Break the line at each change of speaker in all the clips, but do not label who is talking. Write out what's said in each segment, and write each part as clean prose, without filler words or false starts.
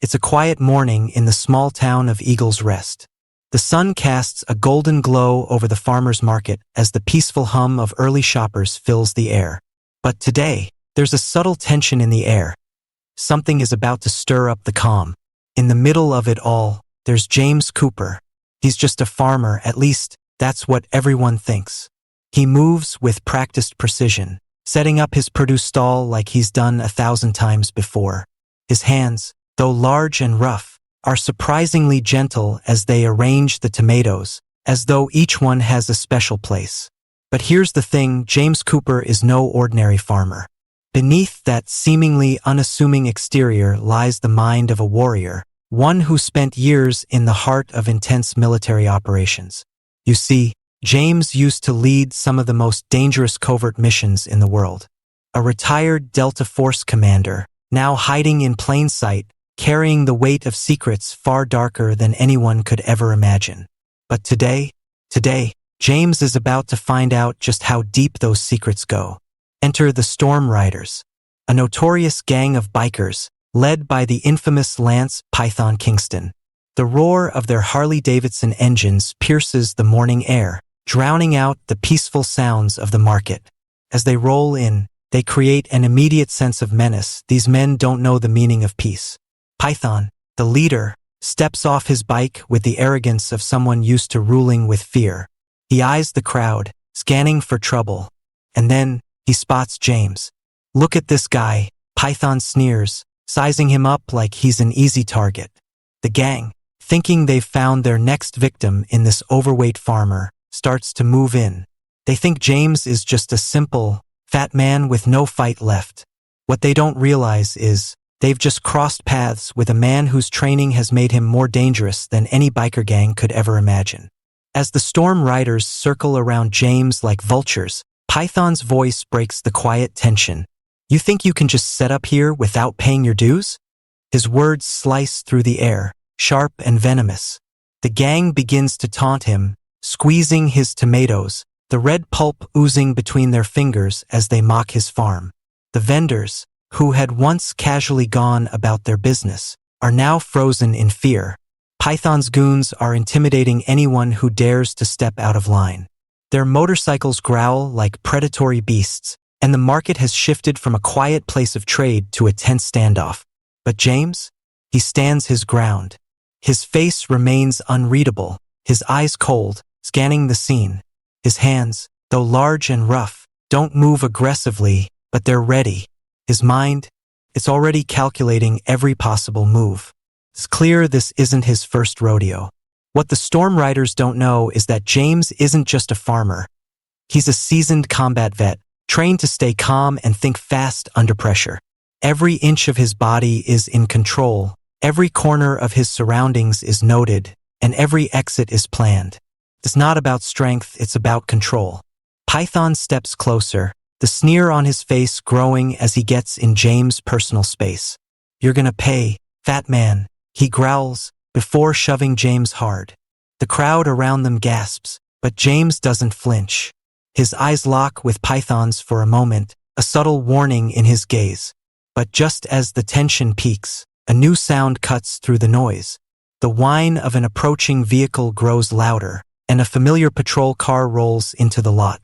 It's a quiet morning in the small town of Eagle's Rest. The sun casts a golden glow over the farmer's market as the peaceful hum of early shoppers fills the air. But today, there's a subtle tension in the air. Something is about to stir up the calm. In the middle of it all, there's James Cooper. He's just a farmer, at least that's what everyone thinks. He moves with practiced precision, setting up his produce stall like he's done 1,000 times before. His hands, though large and rough, are surprisingly gentle as they arrange the tomatoes, as though each one has a special place. But here's the thing, James Cooper is no ordinary farmer. Beneath that seemingly unassuming exterior lies the mind of a warrior, one who spent years in the heart of intense military operations. You see, James used to lead some of the most dangerous covert missions in the world. A retired Delta Force commander, now hiding in plain sight, carrying the weight of secrets far darker than anyone could ever imagine. But today, James is about to find out just how deep those secrets go. Enter the Storm Riders, a notorious gang of bikers, led by the infamous Lance Python Kingston. The roar of their Harley-Davidson engines pierces the morning air, drowning out the peaceful sounds of the market. As they roll in, they create an immediate sense of menace. These men don't know the meaning of peace. Python, the leader, steps off his bike with the arrogance of someone used to ruling with fear. He eyes the crowd, scanning for trouble. And then, he spots James. "Look at this guy," Python sneers, sizing him up like he's an easy target. The gang, thinking they've found their next victim in this overweight farmer, starts to move in. They think James is just a simple, fat man with no fight left. What they don't realize is, they've just crossed paths with a man whose training has made him more dangerous than any biker gang could ever imagine. As the Storm Riders circle around James like vultures, Python's voice breaks the quiet tension. "You think you can just set up here without paying your dues?" His words slice through the air, sharp and venomous. The gang begins to taunt him, squeezing his tomatoes, the red pulp oozing between their fingers as they mock his farm. The vendors, who had once casually gone about their business, are now frozen in fear. Python's goons are intimidating anyone who dares to step out of line. Their motorcycles growl like predatory beasts, and the market has shifted from a quiet place of trade to a tense standoff. But James? He stands his ground. His face remains unreadable, his eyes cold, scanning the scene. His hands, though large and rough, don't move aggressively, but they're ready. His mind? It's already calculating every possible move. It's clear this isn't his first rodeo. What the Storm Riders don't know is that James isn't just a farmer. He's a seasoned combat vet, trained to stay calm and think fast under pressure. Every inch of his body is in control, every corner of his surroundings is noted, and every exit is planned. It's not about strength, it's about control. Python steps closer, the sneer on his face growing as he gets in James' personal space. "You're gonna pay, fat man," he growls, before shoving James hard. The crowd around them gasps, but James doesn't flinch. His eyes lock with Python's for a moment, a subtle warning in his gaze. But just as the tension peaks, a new sound cuts through the noise. The whine of an approaching vehicle grows louder, and a familiar patrol car rolls into the lot.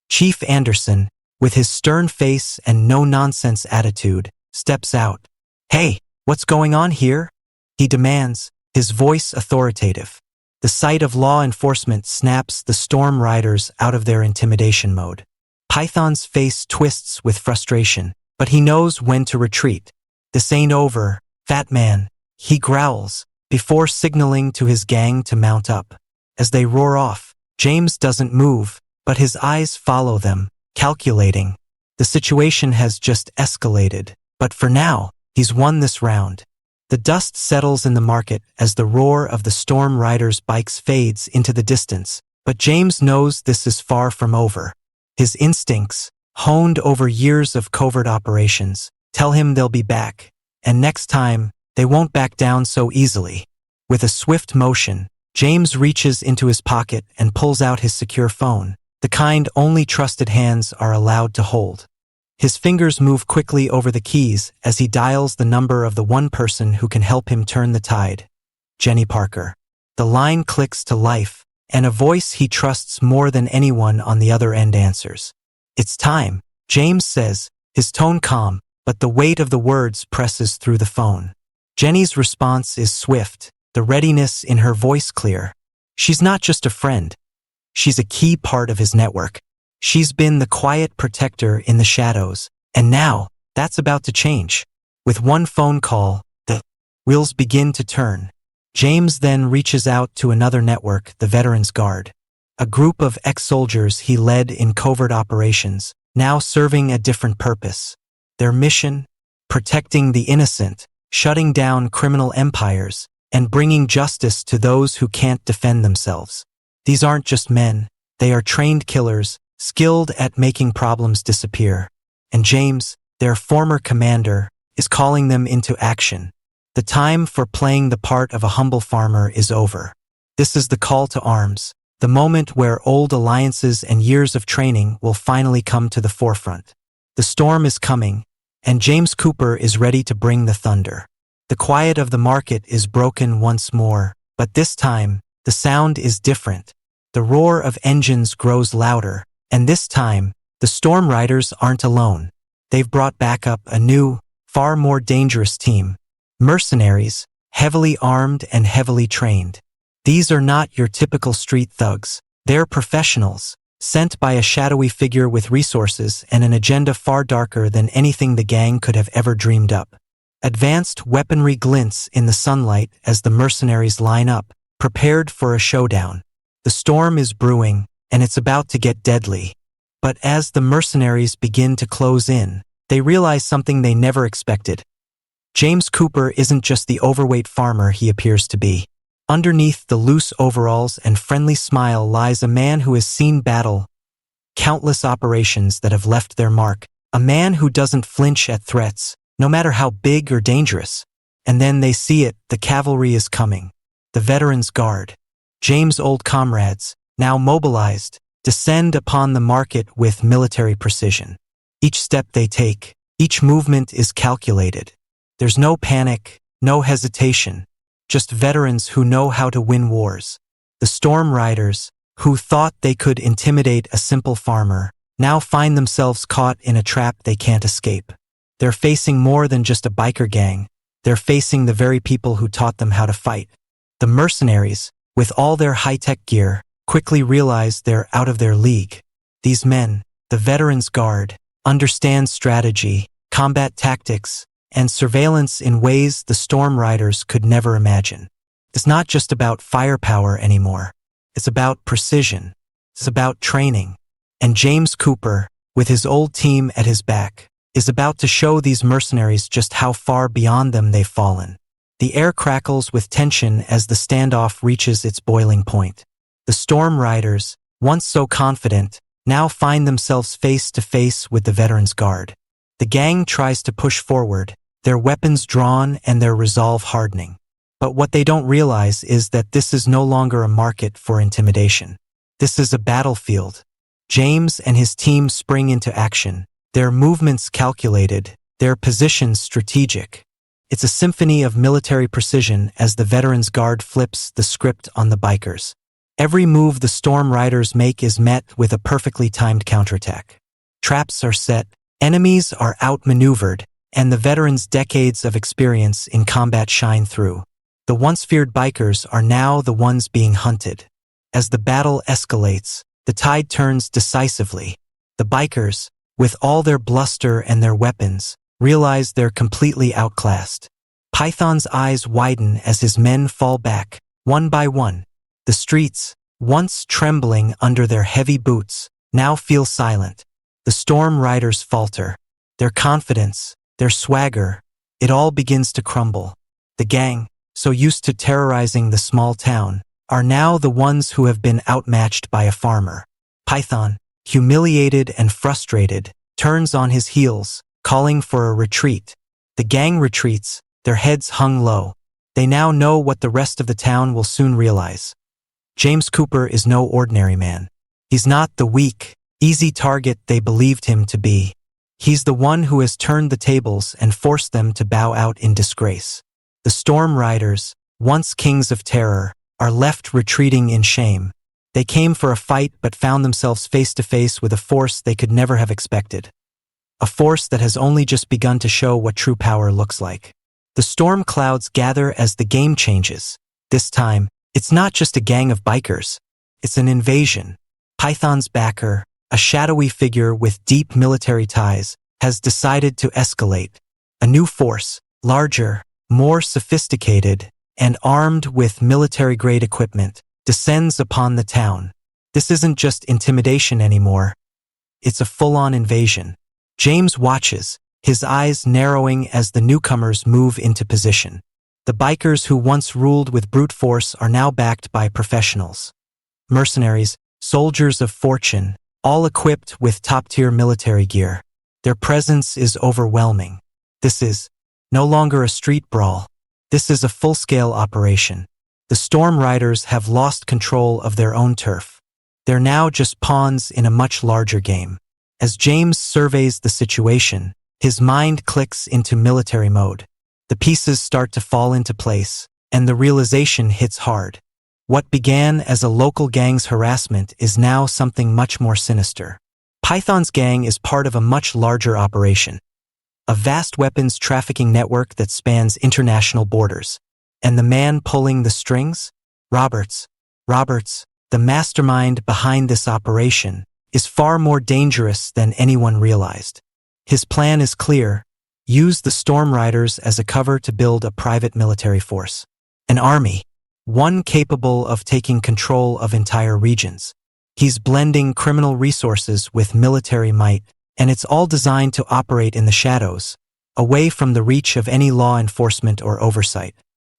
Chief Anderson, with his stern face and no-nonsense attitude, steps out. "Hey, what's going on here?" he demands, his voice authoritative. The sight of law enforcement snaps the Storm Riders out of their intimidation mode. Python's face twists with frustration, but he knows when to retreat. "This ain't over, fat man," he growls, before signaling to his gang to mount up. As they roar off, James doesn't move, but his eyes follow them, calculating. The situation has just escalated, but for now, he's won this round. The dust settles in the market as the roar of the Storm Riders' bikes fades into the distance, but James knows this is far from over. His instincts, honed over years of covert operations, tell him they'll be back, and next time, they won't back down so easily. With a swift motion, James reaches into his pocket and pulls out his secure phone, the kind only trusted hands are allowed to hold. His fingers move quickly over the keys as he dials the number of the one person who can help him turn the tide. Jenny Parker. The line clicks to life, and a voice he trusts more than anyone on the other end answers. "It's time," James says, his tone calm, but the weight of the words presses through the phone. Jenny's response is swift, the readiness in her voice clear. She's not just a friend. She's a key part of his network. She's been the quiet protector in the shadows, and now, that's about to change. With one phone call, the wheels begin to turn. James then reaches out to another network, the Veterans Guard, a group of ex-soldiers he led in covert operations, now serving a different purpose. Their mission? Protecting the innocent, shutting down criminal empires, and bringing justice to those who can't defend themselves. These aren't just men, they are trained killers, skilled at making problems disappear. And James, their former commander, is calling them into action. The time for playing the part of a humble farmer is over. This is the call to arms, the moment where old alliances and years of training will finally come to the forefront. The storm is coming, and James Cooper is ready to bring the thunder. The quiet of the market is broken once more, but this time, the sound is different. The roar of engines grows louder, and this time, the storm riders aren't alone. They've brought back up a new, far more dangerous team. Mercenaries, heavily armed and heavily trained. These are not your typical street thugs. They're professionals, sent by a shadowy figure with resources and an agenda far darker than anything the gang could have ever dreamed up. Advanced weaponry glints in the sunlight as the mercenaries line up, prepared for a showdown. The storm is brewing, and it's about to get deadly. But as the mercenaries begin to close in, they realize something they never expected. James Cooper isn't just the overweight farmer he appears to be. Underneath the loose overalls and friendly smile lies a man who has seen battle, countless operations that have left their mark, a man who doesn't flinch at threats, no matter how big or dangerous. And then they see it, the cavalry is coming. The Veterans Guard. James' old comrades, now mobilized, descend upon the market with military precision. Each step they take, each movement is calculated. There's no panic, no hesitation, just veterans who know how to win wars. The storm riders, who thought they could intimidate a simple farmer, now find themselves caught in a trap they can't escape. They're facing more than just a biker gang. They're facing the very people who taught them how to fight. The mercenaries, with all their high-tech gear, quickly realize they're out of their league. These men, the Veterans Guard, understand strategy, combat tactics, and surveillance in ways the storm riders could never imagine. It's not just about firepower anymore. It's about precision. It's about training. And James Cooper, with his old team at his back, is about to show these mercenaries just how far beyond them they've fallen. The air crackles with tension as the standoff reaches its boiling point. The storm riders, once so confident, now find themselves face to face with the Veterans Guard. The gang tries to push forward, their weapons drawn and their resolve hardening. But what they don't realize is that this is no longer a market for intimidation. This is a battlefield. James and his team spring into action, their movements calculated, their positions strategic. It's a symphony of military precision as the Veterans Guard flips the script on the bikers. Every move the storm riders make is met with a perfectly timed counterattack. Traps are set, enemies are outmaneuvered, and the veterans' decades of experience in combat shine through. The once feared bikers are now the ones being hunted. As the battle escalates, the tide turns decisively. The bikers, with all their bluster and their weapons, realize they're completely outclassed. Python's eyes widen as his men fall back, one by one. The streets, once trembling under their heavy boots, now feel silent. The storm riders falter. Their confidence, their swagger, it all begins to crumble. The gang, so used to terrorizing the small town, are now the ones who have been outmatched by a farmer. Python, humiliated and frustrated, turns on his heels, calling for a retreat. The gang retreats, their heads hung low. They now know what the rest of the town will soon realize. James Cooper is no ordinary man. He's not the weak, easy target they believed him to be. He's the one who has turned the tables and forced them to bow out in disgrace. The Storm Riders, once kings of terror, are left retreating in shame. They came for a fight but found themselves face to face with a force they could never have expected. A force that has only just begun to show what true power looks like. The storm clouds gather as the game changes. This time, it's not just a gang of bikers. It's an invasion. Python's backer, a shadowy figure with deep military ties, has decided to escalate. A new force, larger, more sophisticated, and armed with military-grade equipment, descends upon the town. This isn't just intimidation anymore. It's a full-on invasion. James watches, his eyes narrowing as the newcomers move into position. The bikers who once ruled with brute force are now backed by professionals. Mercenaries, soldiers of fortune, all equipped with top-tier military gear. Their presence is overwhelming. This is no longer a street brawl. This is a full-scale operation. The Storm Riders have lost control of their own turf. They're now just pawns in a much larger game. As James surveys the situation, his mind clicks into military mode. The pieces start to fall into place, and the realization hits hard. What began as a local gang's harassment is now something much more sinister. Python's gang is part of a much larger operation. A vast weapons trafficking network that spans international borders. And the man pulling the strings? Roberts, the mastermind behind this operation, is far more dangerous than anyone realized. His plan is clear: use the Storm Riders as a cover to build a private military force. An army, one capable of taking control of entire regions. He's blending criminal resources with military might, and it's all designed to operate in the shadows, away from the reach of any law enforcement or oversight.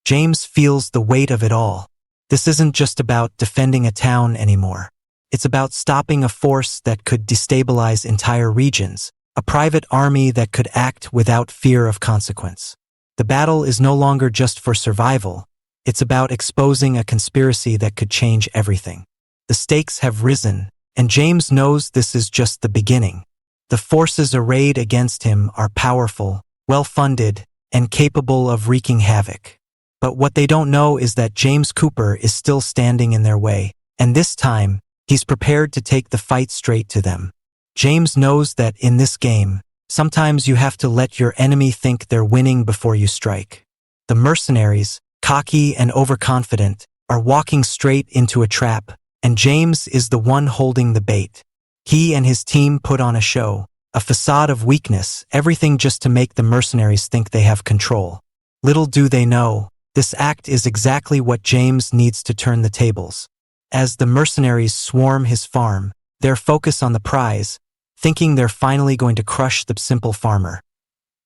James feels the weight of it all. This isn't just about defending a town anymore. It's about stopping a force that could destabilize entire regions, a private army that could act without fear of consequence. The battle is no longer just for survival. It's about exposing a conspiracy that could change everything. The stakes have risen, and James knows this is just the beginning. The forces arrayed against him are powerful, well-funded, and capable of wreaking havoc. But what they don't know is that James Cooper is still standing in their way, and this time, he's prepared to take the fight straight to them. James knows that in this game, sometimes you have to let your enemy think they're winning before you strike. The mercenaries, cocky and overconfident, are walking straight into a trap, and James is the one holding the bait. He and his team put on a show, a facade of weakness, everything just to make the mercenaries think they have control. Little do they know, this act is exactly what James needs to turn the tables. As the mercenaries swarm his farm, they're focused on the prize, thinking they're finally going to crush the simple farmer.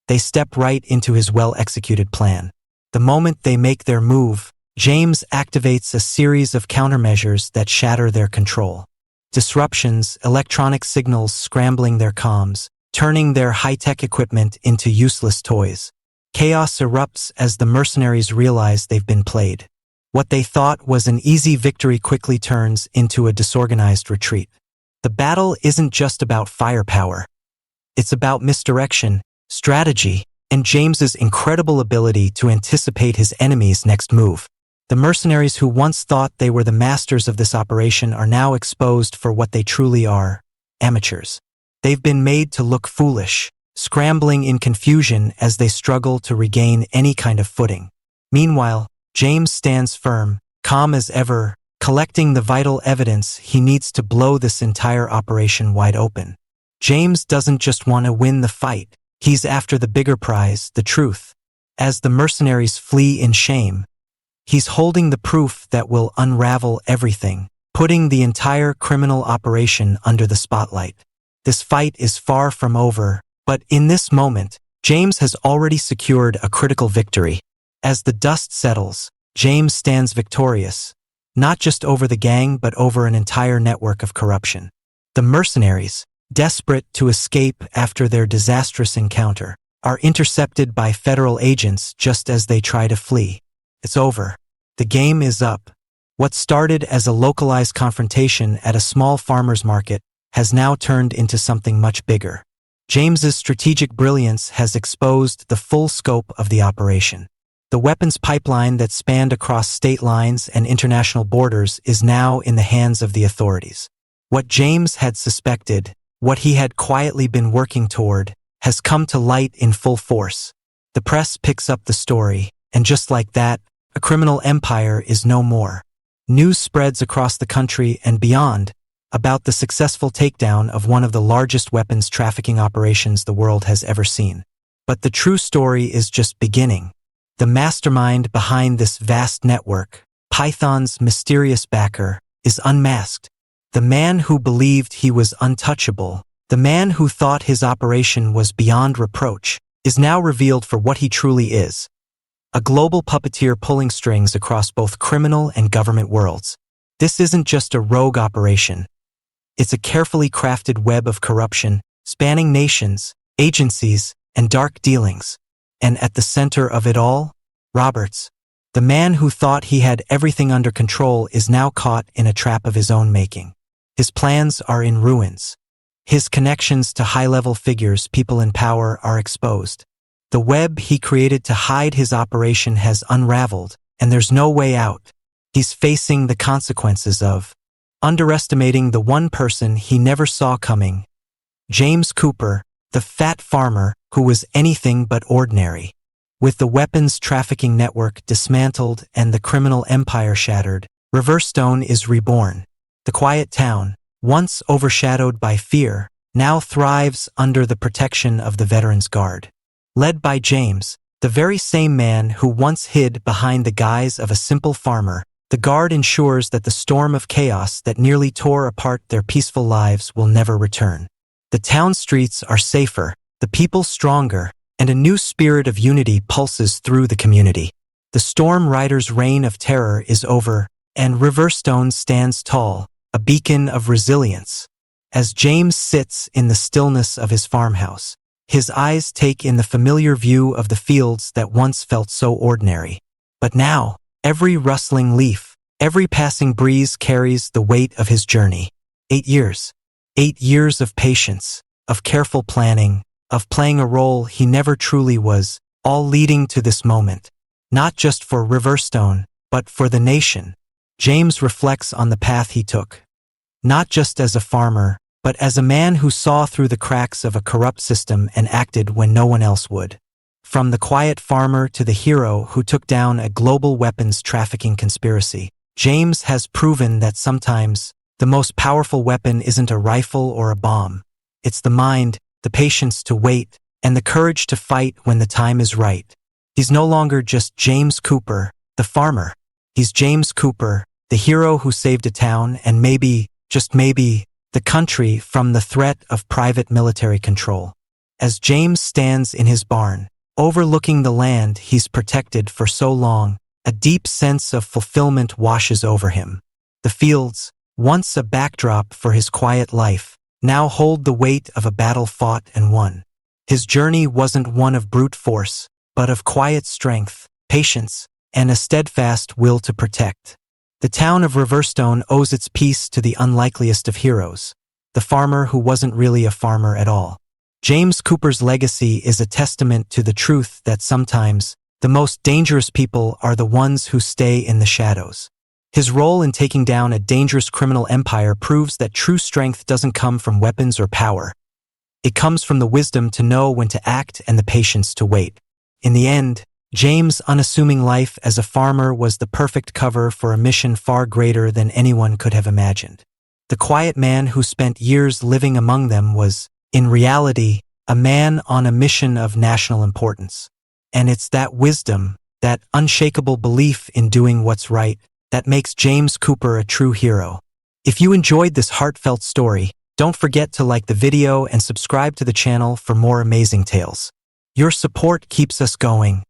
They step right into his well-executed plan. The moment they make their move, James activates a series of countermeasures that shatter their control. Disruptions, electronic signals scrambling their comms, turning their high-tech equipment into useless toys. Chaos erupts as the mercenaries realize they've been played. What they thought was an easy victory quickly turns into a disorganized retreat. The battle isn't just about firepower. It's about misdirection, strategy, and James's incredible ability to anticipate his enemy's next move. The mercenaries who once thought they were the masters of this operation are now exposed for what they truly are: amateurs. They've been made to look foolish, scrambling in confusion as they struggle to regain any kind of footing. Meanwhile, James stands firm, calm as ever, collecting the vital evidence he needs to blow this entire operation wide open. James doesn't just want to win the fight, he's after the bigger prize, the truth. As the mercenaries flee in shame, he's holding the proof that will unravel everything, putting the entire criminal operation under the spotlight. This fight is far from over, but in this moment, James has already secured a critical victory. As the dust settles, James stands victorious, not just over the gang but over an entire network of corruption. The mercenaries, desperate to escape after their disastrous encounter, are intercepted by federal agents just as they try to flee. It's over. The game is up. What started as a localized confrontation at a small farmer's market has now turned into something much bigger. James's strategic brilliance has exposed the full scope of the operation. The weapons pipeline that spanned across state lines and international borders is now in the hands of the authorities. What James had suspected, what he had quietly been working toward, has come to light in full force. The press picks up the story, and just like that, a criminal empire is no more. News spreads across the country and beyond about the successful takedown of one of the largest weapons trafficking operations the world has ever seen. But the true story is just beginning. The mastermind behind this vast network, Python's mysterious backer, is unmasked. The man who believed he was untouchable, the man who thought his operation was beyond reproach, is now revealed for what he truly is. A global puppeteer pulling strings across both criminal and government worlds. This isn't just a rogue operation. It's a carefully crafted web of corruption, spanning nations, agencies, and dark dealings. And at the center of it all, Roberts. The man who thought he had everything under control is now caught in a trap of his own making. His plans are in ruins. His connections to high-level figures, people in power, are exposed. The web he created to hide his operation has unraveled, and there's no way out. He's facing the consequences of underestimating the one person he never saw coming. James Cooper, the fat farmer who was anything but ordinary. With the weapons trafficking network dismantled and the criminal empire shattered, Riverstone is reborn. The quiet town, once overshadowed by fear, now thrives under the protection of the Veterans Guard. Led by James, the very same man who once hid behind the guise of a simple farmer, the Guard ensures that the storm of chaos that nearly tore apart their peaceful lives will never return. The town streets are safer, the people stronger, and a new spirit of unity pulses through the community. The Storm Rider's reign of terror is over, and Riverstone stands tall, a beacon of resilience. As James sits in the stillness of his farmhouse, his eyes take in the familiar view of the fields that once felt so ordinary. But now, every rustling leaf, every passing breeze carries the weight of his journey. 8 years. 8 years of patience, of careful planning, of playing a role he never truly was, all leading to this moment. Not just for Riverstone, but for the nation. James reflects on the path he took. Not just as a farmer, but as a man who saw through the cracks of a corrupt system and acted when no one else would. From the quiet farmer to the hero who took down a global weapons trafficking conspiracy, James has proven that sometimes the most powerful weapon isn't a rifle or a bomb. It's the mind, the patience to wait, and the courage to fight when the time is right. He's no longer just James Cooper, the farmer. He's James Cooper, the hero who saved a town and maybe, just maybe, the country from the threat of private military control. As James stands in his barn, overlooking the land he's protected for so long, a deep sense of fulfillment washes over him. The fields, once a backdrop for his quiet life, now hold the weight of a battle fought and won. His journey wasn't one of brute force, but of quiet strength, patience, and a steadfast will to protect. The town of Riverstone owes its peace to the unlikeliest of heroes, the farmer who wasn't really a farmer at all. James Cooper's legacy is a testament to the truth that sometimes the most dangerous people are the ones who stay in the shadows. His role in taking down a dangerous criminal empire proves that true strength doesn't come from weapons or power. It comes from the wisdom to know when to act and the patience to wait. In the end, James' unassuming life as a farmer was the perfect cover for a mission far greater than anyone could have imagined. The quiet man who spent years living among them was, in reality, a man on a mission of national importance. And it's that wisdom, that unshakable belief in doing what's right, that makes James Cooper a true hero. If you enjoyed this heartfelt story, don't forget to like the video and subscribe to the channel for more amazing tales. Your support keeps us going,